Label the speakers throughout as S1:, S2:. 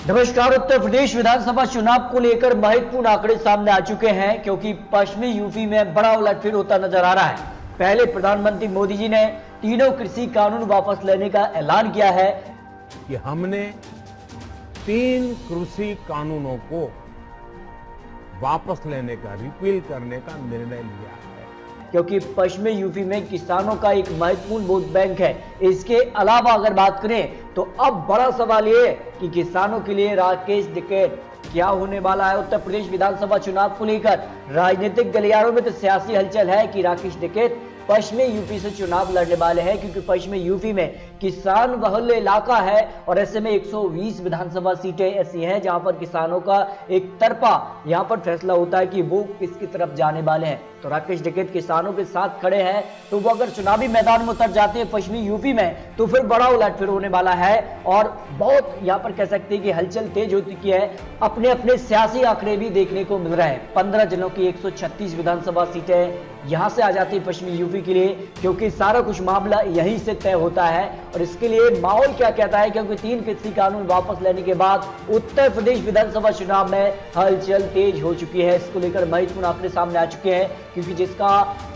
S1: नमस्कार। उत्तर प्रदेश विधानसभा चुनाव को लेकर महत्वपूर्ण आंकड़े सामने आ चुके हैं क्योंकि पश्चिमी यूपी में बड़ा उलटफेर होता नजर आ रहा है। पहले प्रधानमंत्री मोदी जी ने तीनों कृषि कानून वापस लेने का ऐलान किया है
S2: कि हमने 3 कृषि कानूनों को वापस लेने का, रिपील करने का निर्णय लिया है
S1: क्योंकि पश्चिमी यूपी में किसानों का एक महत्वपूर्ण वोट बैंक है। इसके अलावा अगर बात करें तो अब बड़ा सवाल ये है कि किसानों के लिए राकेश टिकैत क्या होने वाला है। उत्तर प्रदेश विधानसभा चुनाव को लेकर राजनीतिक गलियारों में तो सियासी हलचल है कि राकेश टिकैत पश्चिमी यूपी से चुनाव लड़ने वाले हैं क्योंकि पश्चिमी यूपी में किसान बहुल इलाका है और ऐसे में 120 विधानसभा सीटें ऐसी हैं जहां पर किसानों का एक तरफा यहां पर फैसला होता है कि वो किसकी तरफ जाने वाले हैं। तो राकेश टिकैत किसानों के साथ खड़े हैं, तो वो अगर चुनावी मैदान में उतर जाते हैं पश्चिमी यूपी में तो फिर बड़ा उलटफेर होने वाला है और बहुत यहां पर कह सकते हैं कि हलचल तेज हो चुकी है। अपने अपने सियासी आंकड़े भी देखने को मिल रहे हैं। 15 जिलों की 136 विधानसभा सीटें यहां से आ जाती है पश्चिमी यूपी के लिए क्योंकि सारा कुछ मामला यहीं से तय होता है। और इसके लिए माहौल क्या कहता है, क्योंकि 3 कृषि कानून वापस लेने के बाद उत्तर प्रदेश विधानसभा चुनाव में हलचल तेज हो चुकी है। इसको लेकर महत्वपूर्ण आंकड़े सामने आ चुके हैं क्योंकि जिसका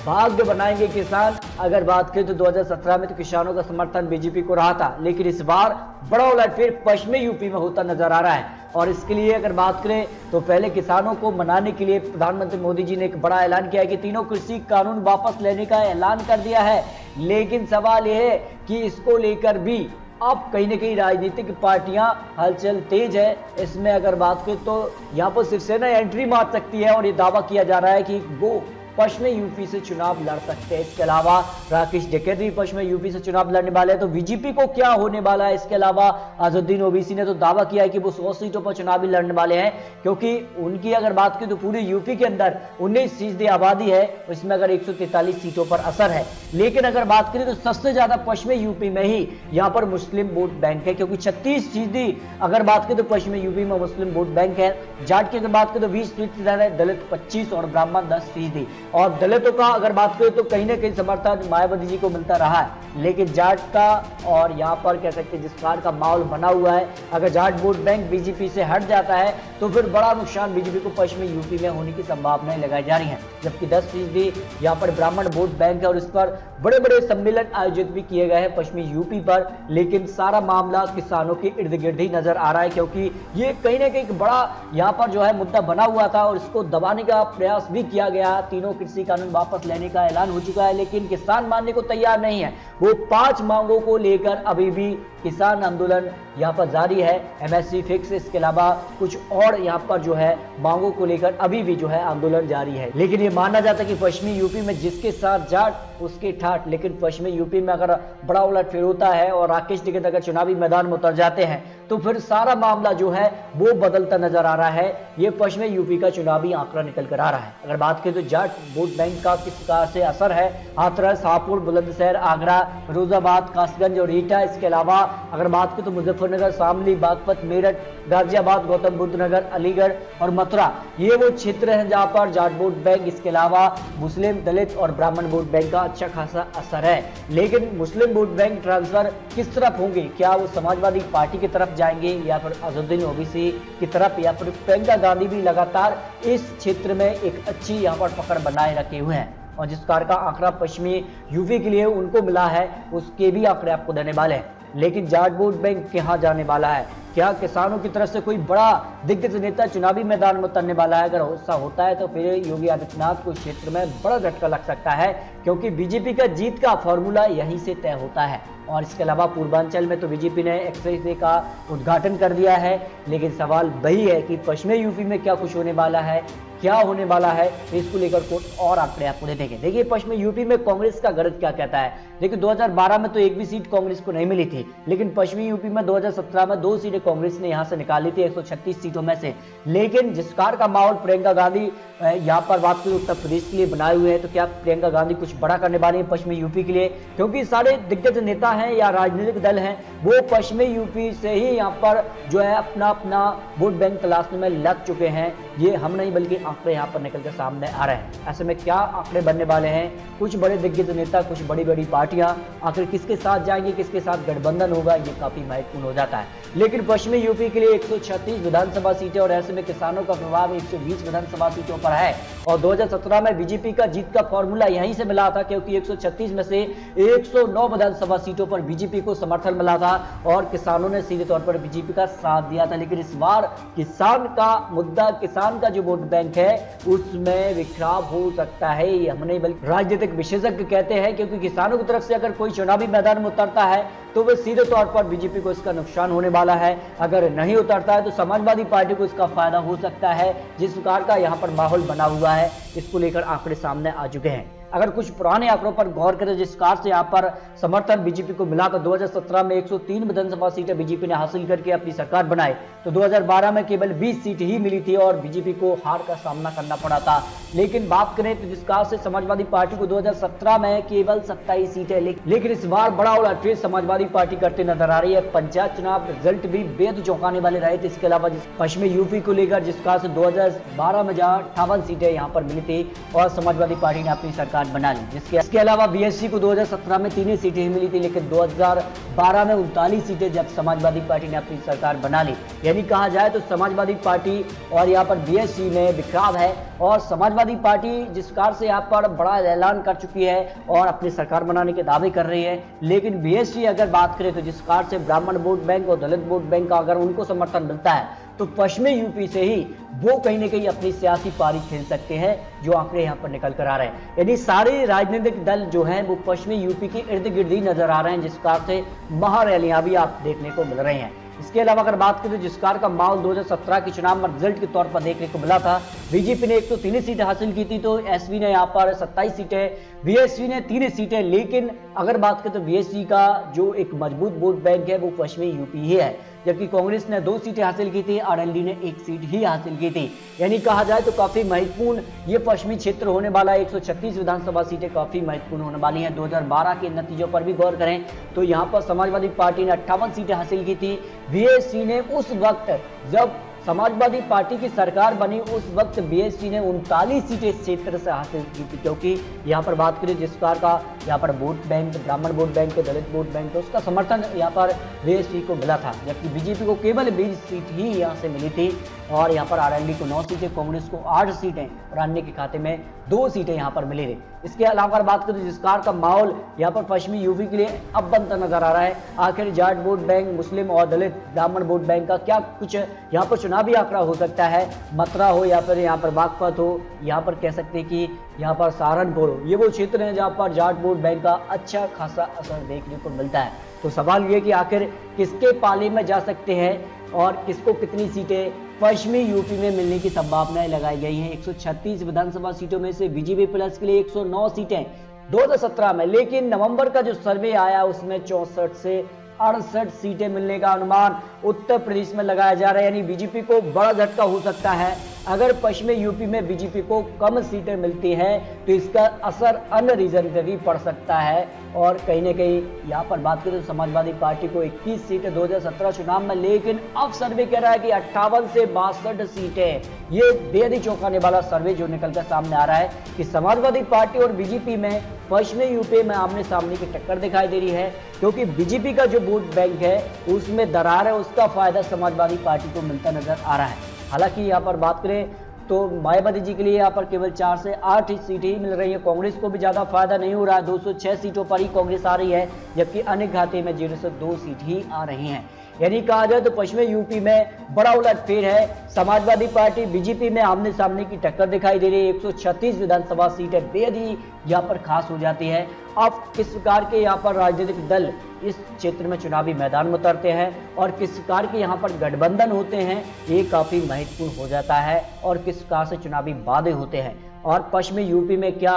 S1: भाग्य बनाएंगे किसान। अगर बात करें तो 2017 में तो किसानों का समर्थन बीजेपी को रहा था, लेकिन इस बार बड़ा उलटफेर पश्चिमी यूपी में होता नजर आ रहा है। और इसके लिए अगर बात करें तो पहले किसानों को मनाने के लिए प्रधानमंत्री मोदी जी ने एक बड़ा ऐलान किया है कि तीनों कृषि कानून वापस लेने का ऐलान कर दिया है। लेकिन सवाल यह है कि इसको लेकर भी अब कहीं ना कहीं राजनीतिक पार्टियां हलचल तेज है। इसमें अगर बात करें तो यहां पर शिवसेना एंट्री मार सकती है और ये दावा किया जा रहा है कि वो पश्चिमी यूपी से चुनाव लड़ सकते हैं। इसके अलावा राकेश टिकैत भी पश्चिमी यूपी से चुनाव लड़ने वाले हैं। तो बीजेपी को क्या होने वाला है। इसके अलावा अजहरुद्दीन ओवैसी ने तो दावा किया है कि वो 100 सीटों पर चुनावी लड़ने वाले हैं क्योंकि उनकी अगर बात करें तो पूरे यूपी के अंदर 19% आबादी है, इसमें अगर 143 सीटों पर असर है। लेकिन अगर बात करें तो सबसे ज्यादा पश्चिमी यूपी में ही यहाँ पर मुस्लिम वोट बैंक है क्योंकि 36% अगर बात करें तो पश्चिमी यूपी में मुस्लिम वोट बैंक है। जाट की अगर बात करें तो 20%, दलित 25 और ब्राह्मण 10%। और दलितों का अगर बात करें तो कहीं ना कहीं समर्थन मायावती जी को मिलता रहा है, लेकिन जाट का और यहाँ पर कह सकते हैं जिस प्रकार का माहौल बना हुआ है, अगर जाट वोट बैंक बीजेपी से हट जाता है तो फिर बड़ा नुकसान बीजेपी को पश्चिमी यूपी में होने की संभावनाएं लगाई जा रही हैं। जबकि 10% यहाँ पर ब्राह्मण वोट बैंक है और इस पर बड़े बड़े सम्मेलन आयोजित भी किए गए हैं पश्चिमी यूपी पर। लेकिन सारा मामला किसानों के इर्द गिर्द ही नजर आ रहा है क्योंकि ये कहीं ना कहीं बड़ा यहाँ पर जो है मुद्दा बना हुआ था और इसको दबाने का प्रयास भी किया गया। तीनों कृषि कानून वापस लेने का ऐलान हो चुका है, लेकिन किसान मानने को तैयार नहीं है। वो 5 मांगों को लेकर अभी भी किसान आंदोलन यहाँ पर जारी है। एमएसपी फिक्स, इसके अलावा कुछ और यहाँ पर जो है मांगों को लेकर अभी भी जो है आंदोलन जारी है। लेकिन ये माना जाता है कि पश्चिमी यूपी में जिसके साथ जाट उसके ठाट, लेकिन पश्चिमी यूपी में अगर बड़ा उलटफेर होता है और राकेश टिकैत अगर चुनावी मैदान में उतर जाते हैं तो फिर सारा मामला जो है वो बदलता नजर आ रहा है। ये पश्चिमी यूपी का चुनावी आंकड़ा निकल कर आ रहा है। अगर बात करें तो जाट वोट बैंक का किस प्रकार से असर है, हाथरस, हापुड़, बुलंदशहर, आगरा, फिरोजाबाद, कासगंज और ईटा। इसके अलावा अगर बात करें तो मुजफ्फरनगर, शामली, बागपत, मेरठ, गाजियाबाद, गौतम बुद्ध नगर, अलीगढ़ और मथुरा, ये वो क्षेत्र हैं जहां पर जाट वोट बैंक, इसके अलावा मुस्लिम, दलित और ब्राह्मण वोट बैंक का अच्छा खासा असर है। लेकिन मुस्लिम वोट बैंक ट्रांसफर किस तरफ होंगे, क्या वो समाजवादी पार्टी की तरफ जाएंगे या फिर अजहरुद्दीन ओवैसी की तरफ, या फिर प्रियंका गांधी भी लगातार इस क्षेत्र में एक अच्छी यहाँ पर पकड़ बनाए रखे हुए हैं। और जिस प्रकार का आंकड़ा पश्चिमी यूपी के लिए उनको मिला है उसके भी आंकड़े आपको देने वाले हैं। लेकिन जाट वोट बैंक कहाँ जाने वाला है, क्या किसानों की तरफ से कोई बड़ा दिग्गज नेता चुनावी मैदान में उतरने वाला है। अगर ऐसा होता है तो फिर योगी आदित्यनाथ को क्षेत्र में बड़ा झटका लग सकता है क्योंकि बीजेपी का जीत का फॉर्मूला यहीं से तय होता है। और इसके अलावा पूर्वांचल में तो बीजेपी ने एक्सप्रेस वे का उद्घाटन कर दिया है। लेकिन सवाल वही है कि पश्चिमी यूपी में क्या कुछ होने वाला है, क्या होने वाला है, इसको लेकर कुछ और आंकड़े आपको देखेंगे। देखिए पश्चिमी यूपी में कांग्रेस का गणित क्या कहता है। देखिए 2012 में तो एक भी सीट कांग्रेस को नहीं मिली थी, लेकिन पश्चिमी यूपी में 2017 में 2 सीटें कांग्रेस ने यहां से निकाली थी 136 सीटों में से। लेकिन जिस प्रकार का माहौल प्रियंका गांधी यहां पर बात करें उत्तर प्रदेश के लिए बनाए हुए हैं, तो क्या प्रियंका गांधी कुछ बड़ा करने वाली है पश्चिमी यूपी के लिए, क्योंकि सारे दिग्गज नेता हैं या राजनीतिक दल हैं वो पश्चिमी यूपी से ही यहाँ पर जो है अपना अपना वोट बैंक तलाशने में लग चुके हैं। ये हम नहीं बल्कि आंकड़े यहाँ पर निकल कर सामने आ रहे हैं। ऐसे में क्या आंकड़े बनने वाले हैं, कुछ बड़े दिग्गज नेता, कुछ बड़ी बड़ी पार्टियां आखिर किसके साथ जाएंगे, किसके साथ गठबंधन होगा, ये काफी महत्वपूर्ण हो जाता है। लेकिन पश्चिमी यूपी के लिए 136 विधानसभा सीटें और ऐसे में किसानों का प्रभाव 120 विधानसभा सीटों पर है। और 2017 में बीजेपी का जीत का फॉर्मूला यहीं से मिला था, क्योंकि 136 में से 109 विधानसभा सीटों पर बीजेपी को समर्थन मिला था और किसानों ने सीधे तौर पर बीजेपी का साथ दिया था। लेकिन इस बार किसान का मुद्दा, किसान का जो वोट बैंक है उसमें विखराव हो सकता है, ये हम नहीं बल्कि राजनीतिक विशेषज्ञ कहते हैं, क्योंकि किसानों की तरफ से अगर कोई चुनावी मैदान में उतरता है तो वह सीधे तौर पर बीजेपी को इसका नुकसान होने वाला है। अगर नहीं उतरता है तो समाजवादी पार्टी को इसका फायदा हो सकता है। जिस प्रकार का यहाँ पर माहौल बना हुआ है, इसको लेकर आंकड़े सामने आ चुके हैं। अगर कुछ पुराने आंकड़ों पर गौर करें, जिस कार से यहाँ पर समर्थन बीजेपी को मिला था, 2017 में 103 विधानसभा सीटें बीजेपी ने हासिल करके अपनी सरकार बनाई, तो 2012 में केवल 20 सीट ही मिली थी और बीजेपी को हार का सामना करना पड़ा था। लेकिन बात करें तो जिस कार से समाजवादी पार्टी को 2017 में केवल 27 सीटें, लेकिन इस बार बड़ा उलटफेर समाजवादी पार्टी करते नजर आ रही है। पंचायत चुनाव रिजल्ट भी बेहद चौंकाने वाले रहे थे। इसके अलावा पश्चिमी यूपी को लेकर जिस कार से 2012 में जहां 58 सीटें यहाँ पर मिली थी और समाजवादी पार्टी ने अपनी सरकार बना ली। इसके अलावा बीएसपी को 2017 में 3 सीटें ही मिली थी, लेकिन 2012 में 39 सीटें जब समाजवादी पार्टी ने अपनी सरकार बना ली। यानी कहा जाए तो समाजवादी पार्टी और यहाँ पर बीएसपी में बिखराव है और समाजवादी पार्टी जिस कार से यहाँ पर बड़ा ऐलान कर चुकी है और अपनी सरकार बनाने के दावे कर रही है, लेकिन बीएसपी अगर बात करें तो जिस कार से ब्राह्मण वोट बैंक और दलित वोट बैंक का अगर उनको समर्थन मिलता है तो पश्चिमी यूपी से ही वो कहीं ना कहीं अपनी सियासी पारी खेल सकते हैं, जो आंकड़े यहाँ पर निकल कर आ रहे हैं। यानी सारे राजनीतिक दल जो हैं वो पश्चिमी यूपी के इर्द गिर्द ही नजर आ रहे हैं, जिस कार से महारैलियां भी आप देखने को मिल रही हैं। इसके अलावा अगर बात करें तो जिस कार का माहौल 2017 के चुनाव में रिजल्ट के तौर पर देखने को मिला था, बीजेपी ने 103 सीटें हासिल की थी, तो एसपी ने यहाँ पर 27 सीटें, बीएसपी ने 3 सीटें। लेकिन अगर बात करें तो बीएसपी का जो एक मजबूत वोट बैंक है वो पश्चिमी यूपी ही है, जबकि कांग्रेस ने 2 सीटें हासिल की थी, आरएलडी ने 1 सीट ही हासिल की थी। यानी कहा जाए तो काफी महत्वपूर्ण ये पश्चिमी क्षेत्र होने वाला है। 136 विधानसभा सीटें काफी महत्वपूर्ण होने वाली हैं। 2012 के नतीजों पर भी गौर करें तो यहाँ पर समाजवादी पार्टी ने 58 सीटें हासिल की थी। बीएसपी ने उस वक्त जब समाजवादी पार्टी की सरकार बनी उस वक्त बीएसपी ने 39 सीटें इस क्षेत्र से हासिल की थी, क्योंकि यहाँ पर बात करें जिस कार का यहाँ पर वोट बैंक, ब्राह्मण वोट बैंक, दलित वोट बैंक, तो उसका समर्थन यहाँ पर बीएसपी को मिला था, जबकि बीजेपी को केवल 20 सीट ही यहाँ से मिली थी और यहाँ पर आरएलडी को 9 सीटें, कांग्रेस को 8 सीटें और अन्य के खाते में 2 सीटें यहाँ पर मिली थी। इसके अलावा बात करें जिस कार का माहौल यहाँ पर पश्चिमी यूपी के लिए अब बनता नजर आ रहा है। आखिर जाट वोट बैंक, मुस्लिम और दलित ब्राह्मण वोट बैंक का क्या कुछ यहाँ पर चुनावी आंकड़ा हो सकता है। मथुरा हो या फिर यहाँ पर बागपत हो, यहाँ पर कह सकते हैं कि यहाँ पर सहारनपुर हो, ये वो क्षेत्र है जहाँ पर जाट वोट बैंक का अच्छा खासा असर देखने को मिलता है। तो सवाल ये कि आखिर किसके पाले में जा सकते हैं और किसको कितनी सीटें पश्चिमी यूपी में मिलने की संभावनाएं लगाई गई हैं। 136 विधानसभा सीटों में से बीजेपी प्लस के लिए 109 सीटें 2017 में, लेकिन नवंबर का जो सर्वे आया उसमें 64 से 68 सीटें मिलने का अनुमान उत्तर प्रदेश में लगाया जा रहा है। यानी बीजेपी को बड़ा झटका हो सकता है। अगर पश्चिमी यूपी में बीजेपी को कम सीटें मिलती हैं तो इसका असर अन्य रीजन पे भी पड़ सकता है और कहीं ना कहीं यहाँ पर बात करें तो समाजवादी पार्टी को 21 सीटें 2017 चुनाव में, लेकिन अब सर्वे कह रहा है कि 58 से 62 सीटें। ये बेहद ही चौंकाने वाला सर्वे जो निकलकर सामने आ रहा है कि समाजवादी पार्टी और बीजेपी में पश्चिमी यूपी में आमने सामने की टक्कर दिखाई दे रही है, क्योंकि बीजेपी का जो वोट बैंक है उसमें दरार है, उसका फायदा समाजवादी पार्टी को मिलता नजर आ रहा है। हालांकि यहाँ पर बात करें तो मायावती जी के लिए यहाँ पर केवल 4 से 8 सीटें ही मिल रही है। कांग्रेस को भी ज्यादा फायदा नहीं हो रहा है, 206 सीटों पर ही कांग्रेस आ रही है, जबकि अन्य खाते में 0 से 2 सीट ही आ रही हैं। यानी कहा जाए तो पश्चिमी यूपी में बड़ा उलटफेर है। समाजवादी पार्टी बीजेपी में आमने सामने की टक्कर दिखाई दे रही है। 136 विधानसभा सीटें बेहद ही यहाँ पर खास हो जाती है। अब किस प्रकार के यहाँ पर राजनीतिक दल इस क्षेत्र में चुनावी मैदान में उतरते हैं और किस प्रकार के यहाँ पर गठबंधन होते हैं, ये काफी महत्वपूर्ण हो जाता है और किस प्रकार से चुनावी वादे होते हैं और पश्चिमी यूपी में क्या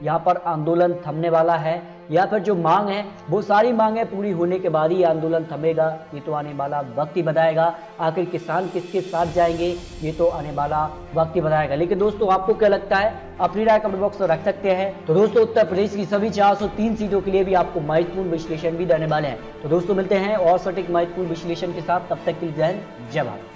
S1: यहाँ पर आंदोलन थमने वाला है या फिर जो मांग है वो सारी मांगें पूरी होने के बाद ही आंदोलन थमेगा, ये तो आने वाला वक्त ही बताएगा। आखिर किसान किसके साथ जाएंगे ये तो आने वाला वक्त ही बताएगा। लेकिन दोस्तों आपको क्या लगता है, अपनी राय कमेंट बॉक्स में रख सकते हैं। तो दोस्तों उत्तर प्रदेश की सभी 403 सीटों के लिए भी आपको महत्वपूर्ण विश्लेषण भी देने वाले हैं। तो दोस्तों मिलते हैं और सटीक महत्वपूर्ण विश्लेषण के साथ, तब तक के लिए जय हिंद, जय भारत।